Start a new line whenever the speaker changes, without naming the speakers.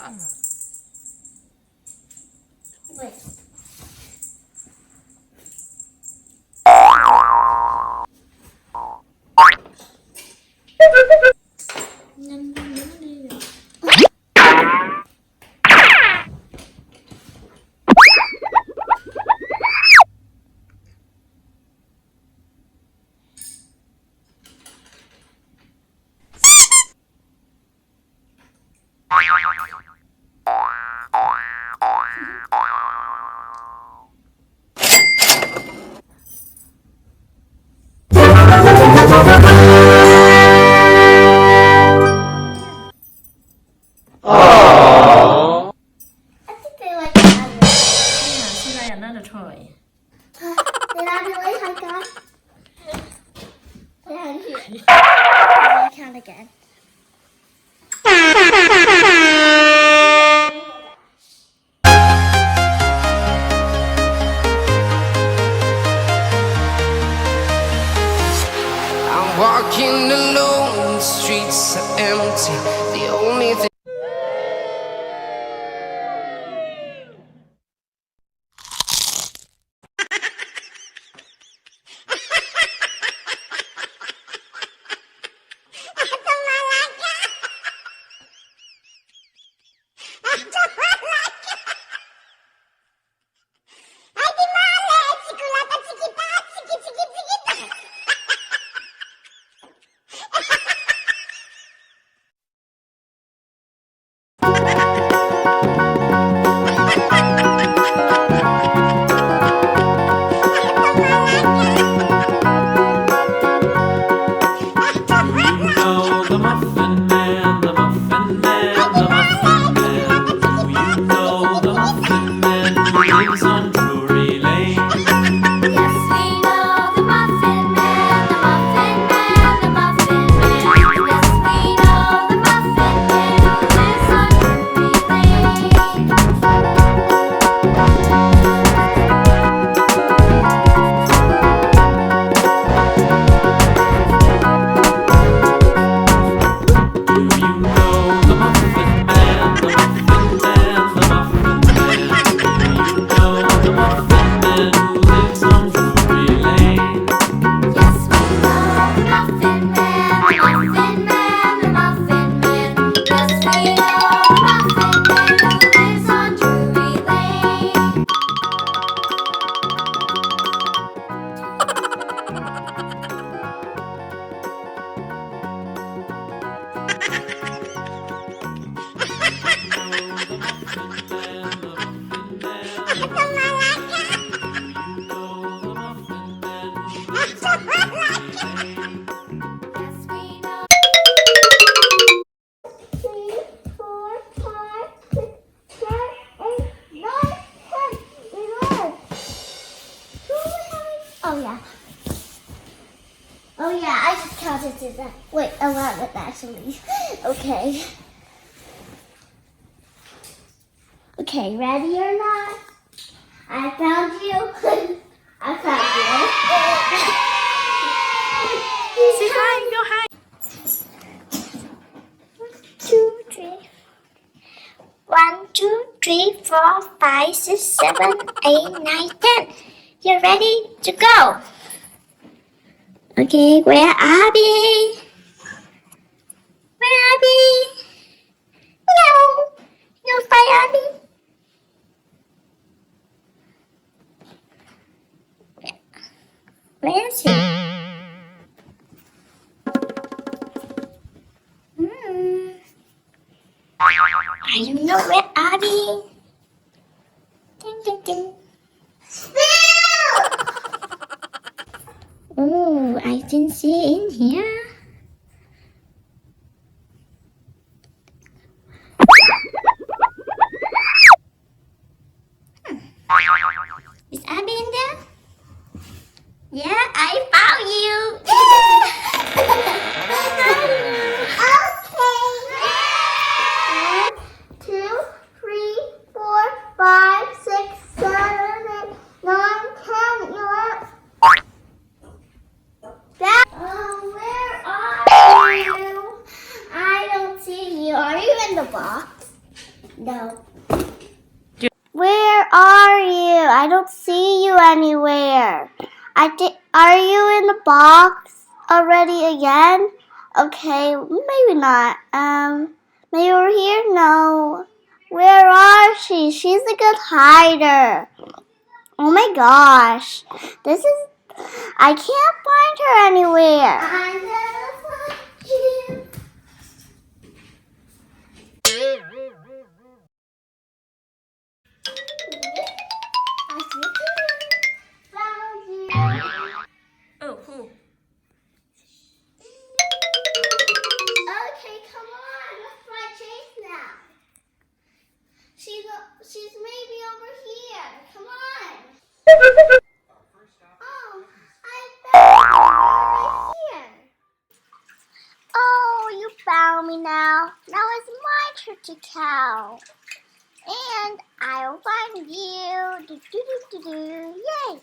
Wait. I think they like another.
Yeah, she like another toy.
Did I really like that? Yeah, here. I count again.
I'm walking alone, the streets are empty. The only thing
Oh yeah. Oh yeah, I just counted to that. Wait, 11 actually. Okay. Okay, ready or not? I found you. I found you.
Say hi, go hi.
2, 3. 1, 2, 3, 4, 5, 6, 7, 8, 9, 10. You're ready to go. Okay, where are we? Where are we? No. No fire are we? Where is he? I don't know where are we? Ding, ding, ding. Oh, I didn't see in here. Is Abby in there? Yeah, I found you. Okay. 1, 2, 3, 4, 5, 6, 7, 8, 9, 10, 11. Where are you? I don't see you. Are you in the box? Are you in the box already again? Okay, maybe not. Maybe over here? No. Where are she? She's a good hider. Oh my gosh. I can't find her anywhere. I'm gonna find you. Found you.
Oh, who?
Okay, come on. Let's fly chase now. She's maybe over here. Come on. Oh, I found her right here. Oh, you found me now. Now it's my turn to cow. And I'll find you. Do, do, do, do, do. Yay.